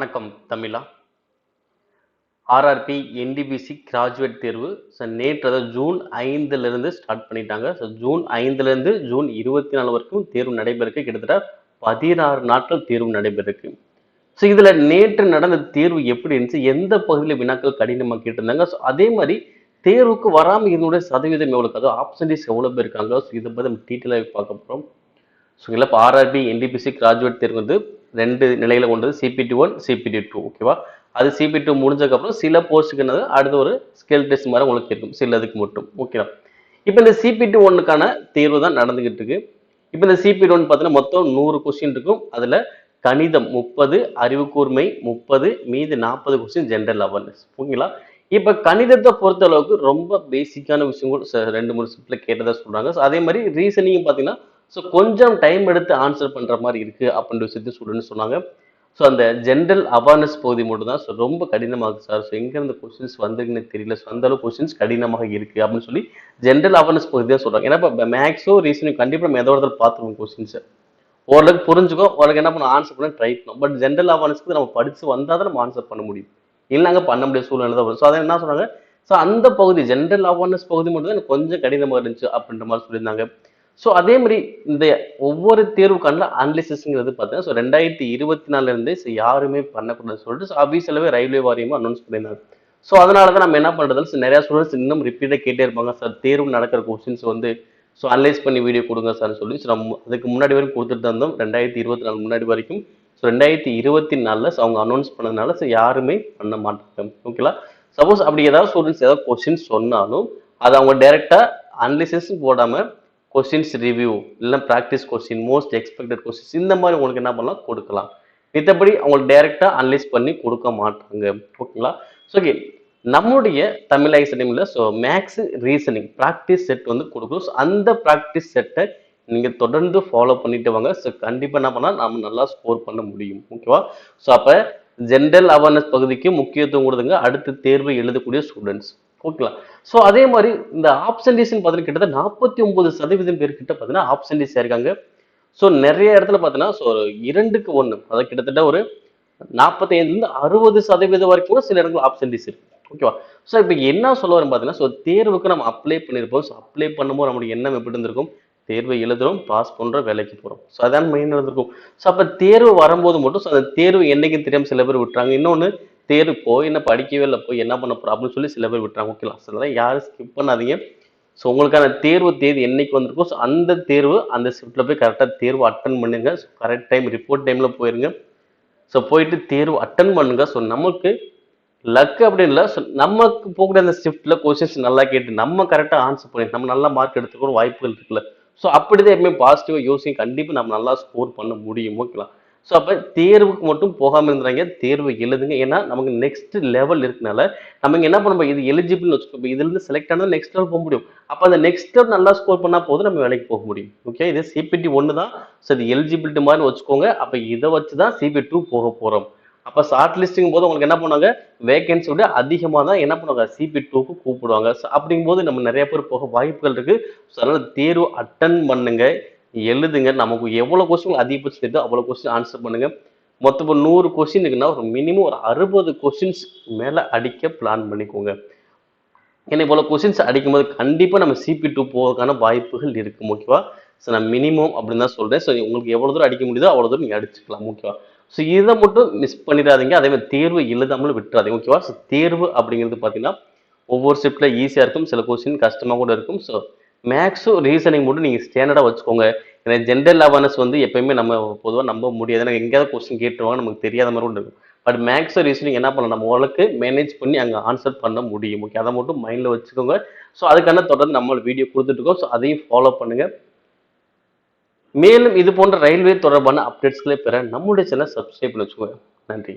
வணக்கம் தமிழா. RRB NTPC graduate தேர்வு நேற்று அதாவது ஜூன் 5 ஸ்டார்ட் பண்ணிட்டாங்க. ஜூன் 5 ஜூன் 24 வரைக்கும் தேர்வு நடைபெறக்கு கிட்டத்தட்ட 16 நாட்கள் தேர்வு நடைபெறக்கு. இதுல நேற்று நடந்த தேர்வு எப்படி இருந்துச்சு, எந்த பகுதியில் வினாக்கள் கடினமாக கேட்டிருந்தாங்க, அதே மாதிரி தேர்வுக்கு வராமல் இதனுடைய சதவீதம் எவ்வளவு, அதாவது ஆப்ஷன்ஸ் எவ்வளவு பேர் இருக்காங்க, இதை பத்தி நம்ம டீட்டெயிலாக பார்க்க போறோம். இப்போ ஆர்ஆர்பி என்டிபிசி கிராஜுவேட் தேர்வு வந்து 2 நிலையில கொண்டது, CPT-1 CPT-2. ஓகேவா? அது CPT-2 முடிஞ்சதுக்கப்புறம் சில போஸ்ட்டுக்கு அடுத்த ஒரு ஸ்கேல் டெஸ்ட் மாதிரி உங்களுக்கு இருக்கும், சிலதுக்கு மட்டும். ஓகேவா? இப்போ இந்த CPT-1க்கான தேர்வு தான் நடந்துகிட்டு இருக்கு. இப்போ இந்த CPT-1 பார்த்தீங்கன்னா மொத்தம் 100 கொஸ்டின் இருக்கும். அதுல கணிதம் 30, அறிவு கூர்மை 30, மீது 40 கொஸ்டின் ஜென்ரல் அவேர்னஸ். ஓகேங்களா? இப்ப கணிதத்தை பொறுத்த அளவுக்கு ரொம்ப பேசிக்கான விஷயங்கள் 2-3 ஷிப்ட்ல கேட்டதா சொல்றாங்க. அதே மாதிரி ரீசனிங் பார்த்தீங்கன்னா கொஞ்சம் டைம் எடுத்து ஆன்சர் பண்ற மாதிரி இருக்கு அப்படின்ற விஷயத்தை ஸ்டூடெண்ட் சொன்னாங்க. அந்த ஜென்ரல் அவேர்னஸ் பகுதி மட்டும் தான் ரொம்ப கடினமாக சார். எங்க இருந்து கொஸ்டின்ஸ் வந்ததுன்னு தெரியல, அந்த அளவு கொஸ்டின்ஸ் கடினமாக இருக்கு அப்படின்னு சொல்லி ஜென்ரல் அவேர்னஸ் பகுதி தான் சொல்றாங்க. ஏன்னா இப்போ மேக்ஸோ ரீசனிங் கண்டிப்பா நம்ம எதோ இடத்துல பார்த்துருவோம் கொஸ்டின்ஸ், ஓரளவுக்கு புரிஞ்சுக்கோ, ஓரளவுக்கு என்ன பண்ண ஆன்சர் பண்ண ட்ரை பண்ணும். பட் ஜென்ரல் அவேர்னஸ்க்கு நம்ம படிச்சு வந்தால் தான் நம்ம ஆன்சர் பண்ண முடியும், இல்லைங்க பண்ண முடியாத சூழ்நிலை தான் வரும். அதை என்ன சொன்னாங்க, அந்த பகுதி ஜென்ரல் அவேர்னஸ் பகுதி மட்டும் தான் கொஞ்சம் கடினமாக இருந்துச்சு அப்படின்ற மாதிரி சொல்லியிருந்தாங்க. அதே மாதிரி இந்த ஒவ்வொரு தேர்வுக்கான அனலிசிஸ்ங்கிறது பார்த்தீங்கன்னா 2024 இருந்தே யாருமே பண்ணக்கூடாதுன்னு சொல்லிட்டு அபிஷியலாவே ரயில்வே வாரியமா அனௌன்ஸ் பண்ணியிருந்தாங்க. அதனாலதான் நம்ம என்ன பண்றது, நிறைய ஸ்டூடெண்ட்ஸ் இன்னும் ரிப்பீட்டா கேட்டே இருப்பாங்க, சார் தேர்வு நடக்கிற கொஸ்டின்ஸ் வந்து அனலைஸ் பண்ணி வீடியோ கொடுங்க சார் சொல்லி நம்ம அதுக்கு முன்னாடி வரைக்கும் கொடுத்துட்டு இருந்தோம். 2024 முன்னாடி வரைக்கும். 2024 அவங்க அனௌன்ஸ் பண்ணதுனால யாருமே பண்ண மாட்டாங்க. ஓகேங்களா? சப்போஸ் அப்படி ஏதாவது ஸ்டூடெண்ட்ஸ் ஏதாவது கொஸ்டின் சொன்னாலும் அதை அவங்க டைரக்டா அனலிசிஸ் போடாம கொஸ்டின்ஸ் ரிவ்யூ இல்லை practice question, most expected questions, இந்த மாதிரி உங்களுக்கு என்ன பண்ணலாம் கொடுக்கலாம். மித்தபடி அவங்களுக்கு டைரக்டா அனலைஸ் பண்ணி கொடுக்க மாட்டாங்க. ஓகேங்களா? ஓகே, நம்முடைய தமிழ் ஐசனிங்ல மேக்ஸ் ரீசனிங் ப்ராக்டிஸ் செட் வந்து கொடுக்கும். அந்த ப்ராக்டிஸ் செட்டை நீங்க தொடர்ந்து ஃபாலோ பண்ணிட்டு வாங்க. கண்டிப்பா என்ன பண்ணா நாம நல்லா ஸ்கோர் பண்ண முடியும். ஓகேவா? அப்ப ஜென்ரல் அவேர்னஸ் பகுதிக்கு முக்கியத்துவம் கொடுத்துங்க அடுத்த தேர்வு எழுதக்கூடிய ஸ்டூடெண்ட்ஸ். ஓகேங்களா? அதே மாதிரி இந்த ஆப்சன்டீஸ் பார்த்தீங்கன்னா கிட்டத்தட்ட 49% பேர் கிட்ட பார்த்தீங்கன்னா ஆப்சன்டீஸ் இருக்காங்க. நிறைய இடத்துல பார்த்தீங்கன்னா 2க்கு 1, அதாவது கிட்டத்தட்ட ஒரு 45-60% வரைக்கும் சில இடங்கள் ஆப்சன்டீஸ் இருக்கு. ஓகேவா? இப்போ என்ன சொல்ல வரும் பார்த்தீங்கன்னா தேர்வுக்கு நம்ம அப்ளை பண்ணியிருப்போம். அப்ளை பண்ணும்போது நம்மளுடைய எண்ணம் எப்படி இருந்திருக்கும், தேர்வை எழுதுறோம், பாஸ் பண்றோம், வேலைக்கு போறோம். அதான் மெயின் இருந்திருக்கும். அப்ப தேர்வு வரும்போது மட்டும் அந்த தேர்வு என்னைக்கு தெரியாம சில பேர் விட்டுறாங்க. இன்னொன்னு, தேர்வு போய் என்ன படிக்கவே இல்லை, போய் என்ன பண்ண போறோம் அப்படின்னு சொல்லி சில பேர் விட்டுறாங்க. ஓகேங்களா? அதெல்லாம் யாரும் ஸ்கிப் பண்ணாதீங்க. உங்களுக்கான தேர்வு தேதி என்னைக்கு வந்திருக்கும், அந்த தேர்வு அந்த ஷிஃப்ட்ல போய் கரெக்டா தேர்வு அட்டன் பண்ணுங்க. கரெக்ட் டைம் ரிப்போர்ட் டைம்ல போயிருங்க. போயிட்டு தேர்வு அட்டன் பண்ணுங்க. நமக்கு லக் அப்படின்னு இல்லை, நமக்கு போகக்கூடிய அந்த ஷிஃப்ட்ல கொஸ்டின்ஸ் நல்லா கேட்டு நம்ம கரெக்டா ஆன்சர் பண்ணி நம்ம நல்ல மார்க் எடுத்துக்கிற வாய்ப்புகள் இருக்குல்ல. அப்படிதான் எப்பவுமே பாசிட்டிவா யோசிங்க, கண்டிப்பா நம்ம நல்லா ஸ்கோர் பண்ண முடியும். ஓகேங்களா? அப்ப தேர்வுக்கு மட்டும் போகாம இருந்தாங்க, தேர்வு எழுதுங்க. ஏன்னா நமக்கு நெக்ஸ்ட் லெவல் இருக்குனால நம்ம என்ன பண்ணுவோம், இது எலிஜிபிள் வச்சுக்கோ, இதுல இருந்து செலக்ட் ஆனா நெக்ஸ்ட் லெவல் போக முடியும். அப்ப அந்த நெக்ஸ்ட் லெவல் நல்லா ஸ்கோர் பண்ணா போதும், நம்ம வேலைக்கு போக முடியும். ஓகே, இது CPT-1 தான். இது எலிஜிபிலிட்டி மாதிரி வச்சுக்கோங்க. அப்ப இதை வச்சுதான் CPT-2 போக போறோம். அப்ப ஷார்ட் லிஸ்டிங் போது உங்களுக்கு என்ன பண்ணுவாங்க, வேகன்சி விட அதிகமா தான் என்ன பண்ணுவாங்க, CPT-2க்கு கூப்பிடுவாங்க. அப்படிங்கும் போது நம்ம நிறைய பேர் போக வாய்ப்புகள் இருக்கு. அதனால தேர்வு அட்டன் பண்ணுங்க, எழுதுங்க. நமக்கு எவ்வளவு கொஸ்டின் அதிகபட்சம் தெரியுதோ அவ்வளவு கொஸ்டின் ஆன்சர் பண்ணுங்க. மொத்தம் 100 கொஸ்டின் இருக்குன்னா ஒரு மினிமம் ஒரு 60 கொஸ்டின்ஸ் மேல அடிக்க பிளான் பண்ணிக்கோங்க. ஏன்னா இவ்வளவு கொஸ்டின்ஸ் அடிக்கும் போது கண்டிப்பா நம்ம CP2 போவதற்கான வாய்ப்புகள் இருக்கு. ஓகேவா? நான் மினிமம் அப்படின்னு தான் சொல்றேன். உங்களுக்கு எவ்வளவு தூரம் அடிக்க முடியுதோ அவ்வளவு தூரம் நீங்க அடிச்சுக்கலாம். ஓகேவா? இதை மட்டும் மிஸ் பண்ணிடாதீங்க. அதே மாதிரி தேர்வு எழுதாமல் விட்டுறாதீங்க. ஓகேவா? தேர்வு அப்படிங்கிறது பாத்தீங்கன்னா ஒவ்வொரு ஷிஃப்ட்ல ஈஸியா இருக்கும், சில கொஸ்டின் கஷ்டமா கூட இருக்கும். மேக்ஸும் ரீசனிங் மட்டும் நீங்க ஸ்டாண்டர்டா வச்சுக்கோங்க. ஏன்னா ஜென்ரல் அவேர்னஸ் வந்து எப்பயுமே நம்ம பொதுவாக நம்ப முடியாது. ஏன்னா எங்கேயாவது கொஸ்டின் கேட்டுருவாங்க, நமக்கு தெரியாத மாதிரி கூட இருக்கும். பட் மேக்ஸ் ரீசனிங் என்ன பண்ணலாம், நம்ம ஓரளவுக்கு மேனேஜ் பண்ணி அங்கே ஆன்சர் பண்ண முடியும். ஓகே, அதை மட்டும் மைண்ட்ல வச்சுக்கோங்க. அதுக்கான தொடர்ந்து நம்ம வீடியோ கொடுத்துட்டு இருக்கோம். அதையும் ஃபாலோ பண்ணுங்க. மேலும் இது போன்ற ரயில்வே தொடர்பான அப்டேட்ஸ்களை பெற நம்முடைய சேனல் சப்ஸ்கிரைப் பண்ணி வச்சுக்கோங்க. நன்றி.